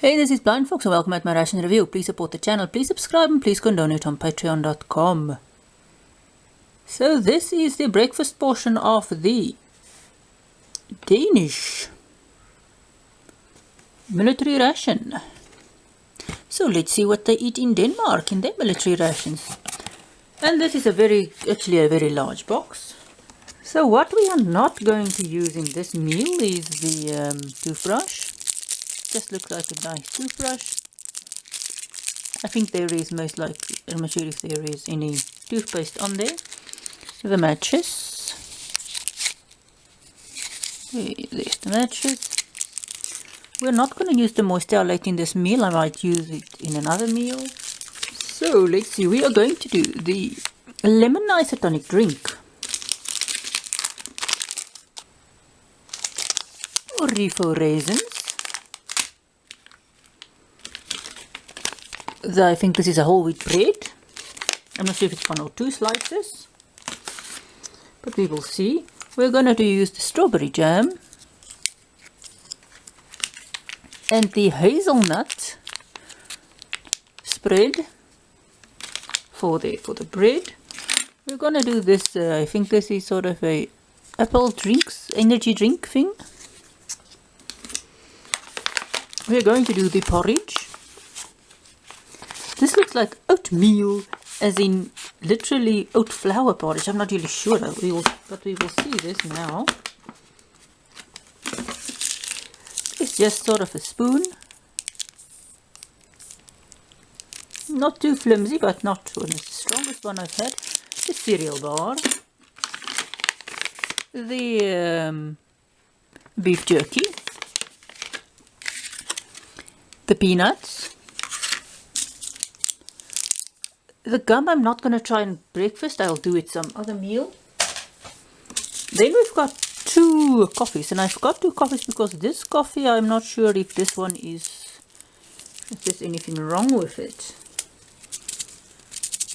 Hey, this is BlindFox and welcome at my Ration review. Please support the channel, please subscribe and please go and donate on patreon.com. So this is the breakfast portion of the Danish military ration. So let's see what they eat in Denmark in their military rations. And this is actually a very large box. So what we are not going to use in this meal is the toothbrush. Just looks like a nice toothbrush. I think there is most likely, I'm not sure if there is any toothpaste on there. The matches. There's the matches. We're not going to use the moisture allot in this meal. I might use it in another meal. So let's see, we are going to do the lemon isotonic drink. Reefo raisins. I think this is a whole wheat bread. I'm not sure if it's 1 or 2 slices, but we will see. We're going to use the strawberry jam and the hazelnut spread for the bread. We're going to do this, I think this is sort of a apple energy drink thing. We're going to do the porridge. This looks like oatmeal, as in literally oat flour porridge. I'm not really sure, but we will see this now. It's just sort of a spoon. Not too flimsy, but not the strongest one I've had. The cereal bar. The beef jerky. The peanuts. The gum I'm not going to try in breakfast, I'll do it some other meal. Then we've got 2 coffees, and I've got 2 coffees because this coffee, I'm not sure if this one if there's anything wrong with it.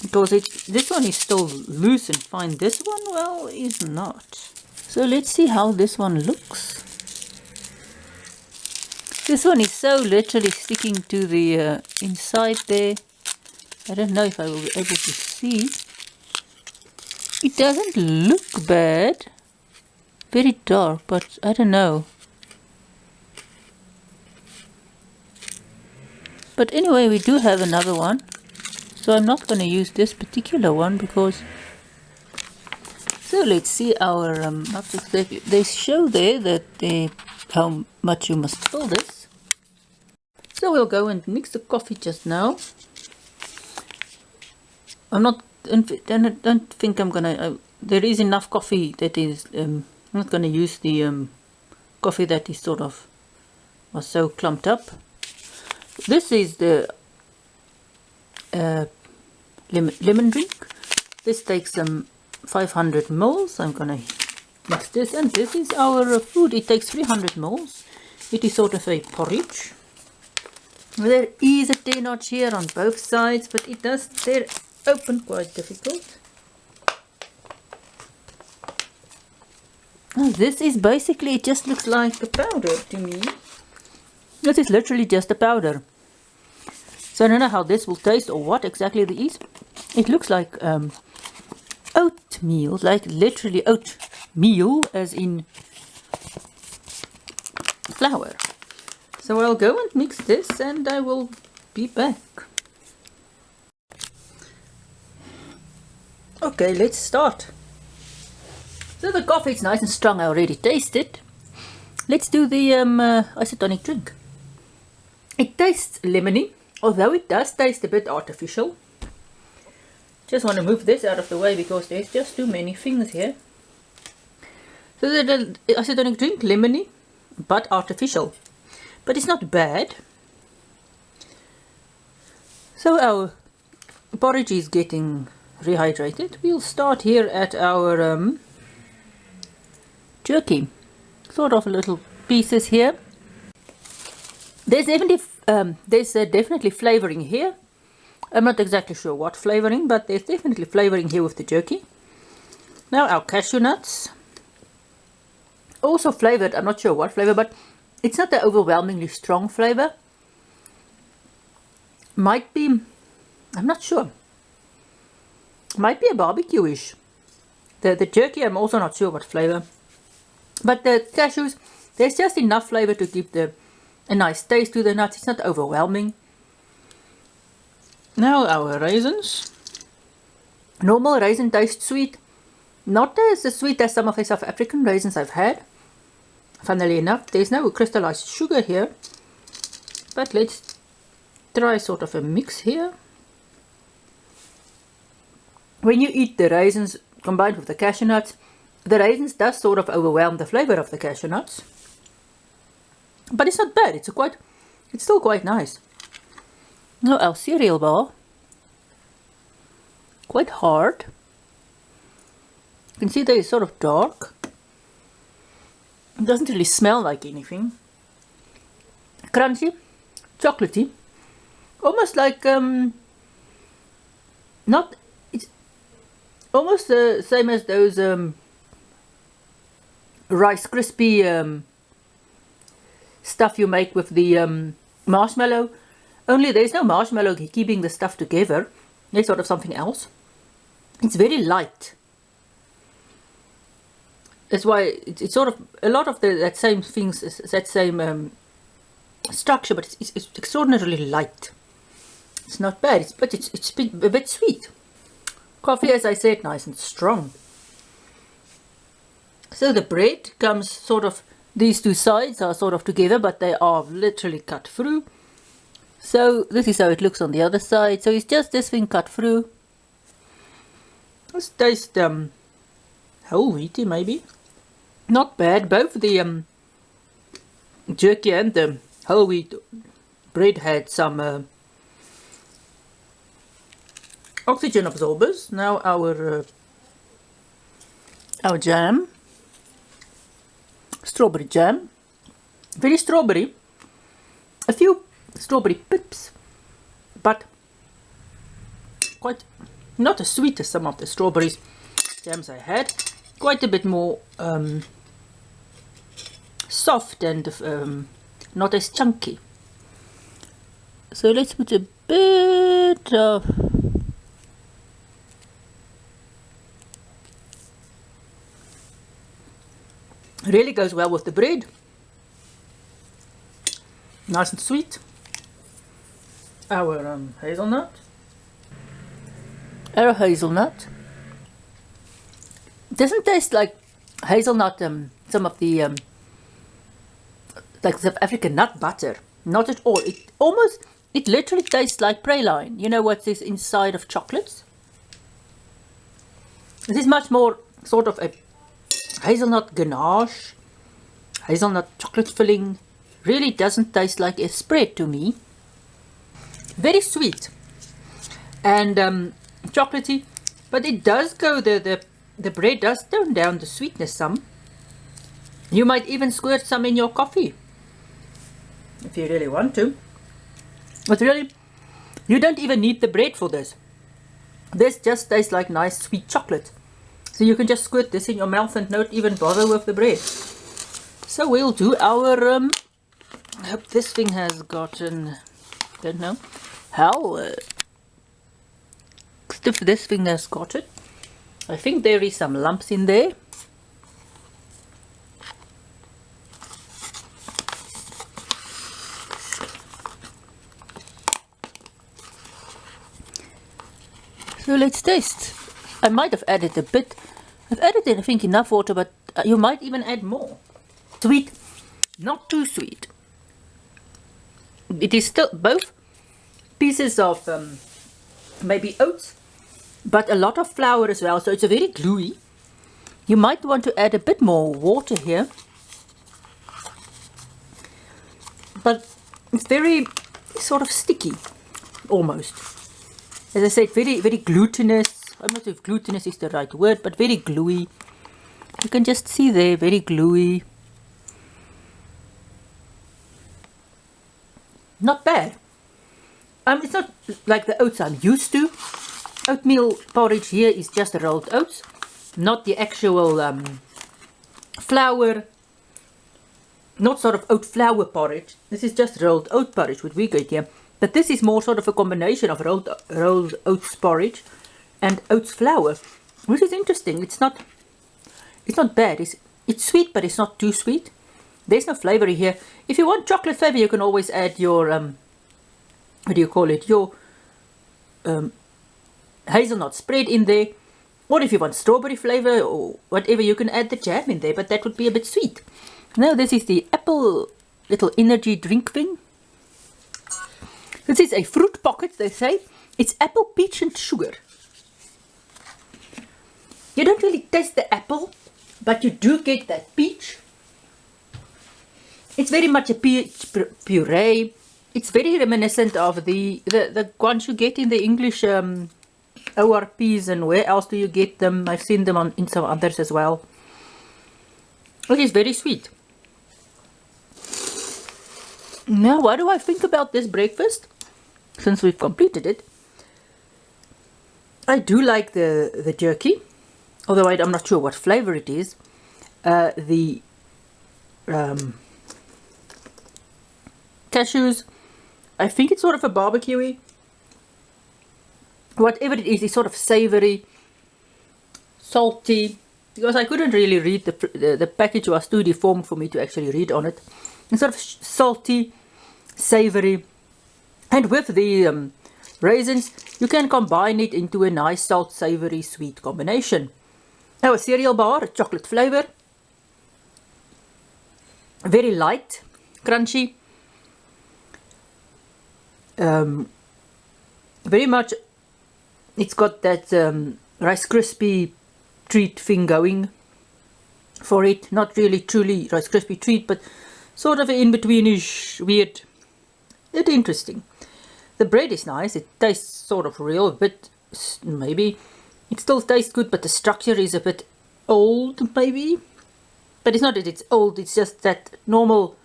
Because this one is still loose and fine, this one, well, is not. So let's see how this one looks. This one is so literally sticking to the inside there. I don't know if I will be able to see. It doesn't look bad. Very dark, but I don't know. But anyway, we do have another one. So I'm not going to use this particular one because... So let's see our objects. They show there that how much you must fill this. So we'll go and mix the coffee just now. I don't think I'm gonna, there is enough coffee that is, I'm not gonna use the coffee that is was so clumped up. This is the lemon drink. This takes 500 ml. I'm gonna mix this, and this is our food. It takes 300 ml. It is sort of a porridge. There is a 10-notch here on both sides, but they're open quite difficult. Oh, this is basically, it just looks like a powder to me. This is literally just a powder. So I don't know how this will taste or what exactly it is. It looks like oatmeal, like literally oatmeal as in flour. So I'll go and mix this and I will be back. Okay, let's start. So the coffee is nice and strong, I already tasted. Let's do the isotonic drink. It tastes lemony, although it does taste a bit artificial. Just want to move this out of the way because there's just too many things here. So the isotonic drink, lemony, but artificial. But it's not bad. So our porridge is getting rehydrated. We'll start here at our jerky. Sort of little pieces here. There's definitely flavoring here. I'm not exactly sure what flavoring, but there's definitely flavoring here with the jerky. Now our cashew nuts. Also flavored, I'm not sure what flavor, but it's not an overwhelmingly strong flavor. might be, I'm not sure, might be a barbecue-ish. The jerky, I'm also not sure what flavor. But the cashews, there's just enough flavor to give a nice taste to the nuts. It's not overwhelming. Now our raisins. Normal raisin taste sweet. Not as sweet as some of the South African raisins I've had. Funnily enough, there's no crystallized sugar here. But let's try sort of a mix here. When you eat the raisins combined with the cashew nuts, the raisins does sort of overwhelm the flavor of the cashew nuts. But it's not bad, it's still quite nice. Now our cereal bar. Quite hard. You can see that it's sort of dark. It doesn't really smell like anything. Crunchy, chocolatey, almost like it's almost the same as those Rice Krispie stuff you make with the marshmallow. Only there's no marshmallow keeping the stuff together. There's sort of something else. It's very light. That's why it's sort of a lot of that same things, that same structure, but it's extraordinarily light. It's not bad, but it's a bit sweet. Coffee, as I said, nice and strong. So the bread comes sort of, these two sides are sort of together, but they are literally cut through. So this is how it looks on the other side. So it's just this thing cut through. Let's taste whole wheaty maybe. Not bad. Both the jerky and the whole wheat bread had some oxygen absorbers. Now our jam, strawberry jam, very strawberry. A few strawberry pips, but quite not as sweet as some of the strawberries jams I had. Quite a bit more soft and not as chunky. So let's put a bit of really goes well with the bread. Nice and sweet. Our hazelnut. Our hazelnut. It doesn't taste like hazelnut, some of the like South African nut butter. Not at all. It literally tastes like praline. You know what's this inside of chocolates? This is much more sort of a hazelnut ganache, hazelnut chocolate filling. Really doesn't taste like a spread to me. Very sweet and chocolatey, but it does go, the bread does tone down the sweetness some. You might even squirt some in your coffee if you really want to. But really, you don't even need the bread for this. This just tastes like nice sweet chocolate. So you can just squirt this in your mouth and not even bother with the bread. So we'll do our, I hope this thing has gotten, don't know how stiff this thing has got it. I think there is some lumps in there. So let's taste. I might have added a bit. I've added, I think, enough water, but you might even add more. Sweet, not too sweet. It is still both pieces of maybe oats, but a lot of flour as well, so it's a very gluey. You might want to add a bit more water here, but it's very sort of sticky almost. As I said, very glutinous. I'm not sure if glutinous is the right word, but very gluey. You can just see there, very gluey. Not bad. It's not like the oats I'm used to. Oatmeal porridge here is just rolled oats, not the actual flour, not sort of oat flour porridge. This is just rolled oat porridge, what we get here. But this is more sort of a combination of rolled oats porridge and oats flour, which is interesting. It's not bad. It's sweet, but it's not too sweet. There's no flavor here. If you want chocolate flavor, you can always add your what do you call it? Your hazelnut spread in there. Or if you want strawberry flavor or whatever, you can add the jam in there, but that would be a bit sweet. Now this is the apple little energy drink thing. This is a fruit pocket, they say. It's apple, peach and sugar. You don't really taste the apple, but you do get that peach. It's very much a peach puree. It's very reminiscent of the ones you get in the English ORPs, and where else do you get them? I've seen them in some others as well. It is very sweet. Now, what do I think about this breakfast? Since we've completed it, I do like the jerky, although I'm not sure what flavor it is. The cashews, I think it's sort of a barbecue-y. Whatever it is, it's sort of savory, salty, because I couldn't really read the package was too deformed for me to actually read on it. It's sort of salty, savory, and with the raisins, you can combine it into a nice salt, savory, sweet combination. Now a cereal bar, a chocolate flavor, very light, crunchy, very much. It's got that Rice Krispie treat thing going for it. Not really truly Rice Krispie treat, but sort of in-betweenish, weird, yet interesting. The bread is nice. It tastes sort of real, but maybe it still tastes good, but the structure is a bit old, maybe. But it's not that it's old, it's just that normal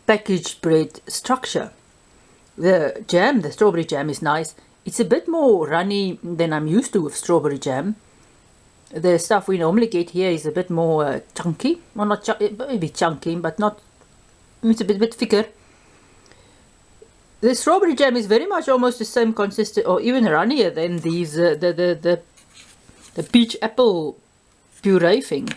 packaged bread structure. The jam, the strawberry jam, is nice. It's a bit more runny than I'm used to with strawberry jam. The stuff we normally get here is a bit more chunky. Well, not maybe chunky, but not. It's a bit thicker. The strawberry jam is very much almost the same consistency, or even runnier than these the peach apple puree thing.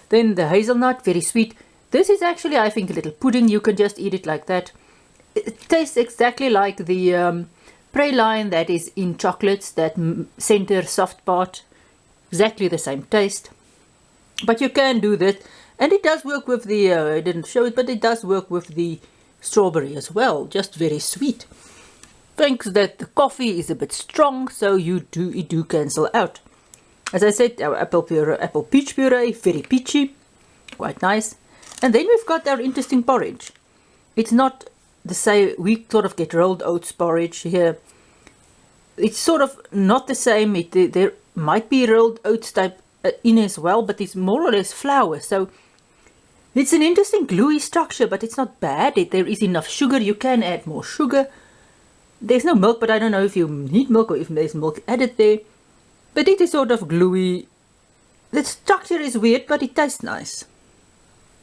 Then the hazelnut, very sweet. This is actually, I think, a little pudding. You can just eat it like that. It tastes exactly like the praline that is in chocolates, that center soft part. Exactly the same taste. But you can do that, and it does work with the, I didn't show it, but it does work with the strawberry as well. Just very sweet. Thanks that the coffee is a bit strong, so it do cancel out. As I said, our apple peach puree, very peachy, quite nice. And then we've got our interesting porridge. It's not the same, we sort of get rolled oats porridge here. It's sort of not the same. There might be rolled oats type in as well, but it's more or less flour. So it's an interesting gluey structure, but it's not bad. There is enough sugar. You can add more sugar. There's no milk, but I don't know if you need milk or if there's milk added there. But it is sort of gluey. The structure is weird, but it tastes nice.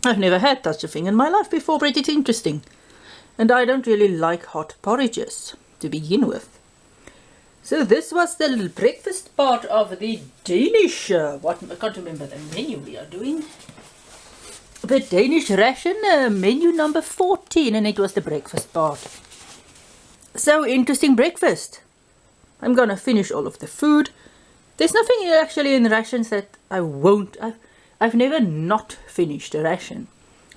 I've never had such a thing in my life before, but it's interesting. And I don't really like hot porridges to begin with. So this was the little breakfast part of the Danish, I can't remember the menu we are doing. The Danish ration menu number 14, and it was the breakfast part. So interesting breakfast. I'm gonna finish all of the food. There's nothing actually in rations that I won't. I've never not finished a ration.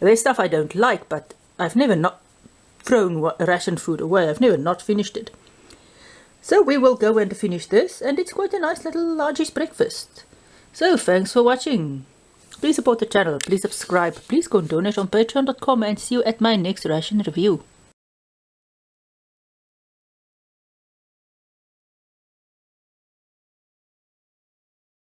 There's stuff I don't like, but I've never not thrown ration food away. I've never not finished it. So we will go and finish this, and it's quite a nice little largish breakfast. So thanks for watching. Please support the channel, please subscribe, please go and donate on patreon.com, and see you at my next ration review.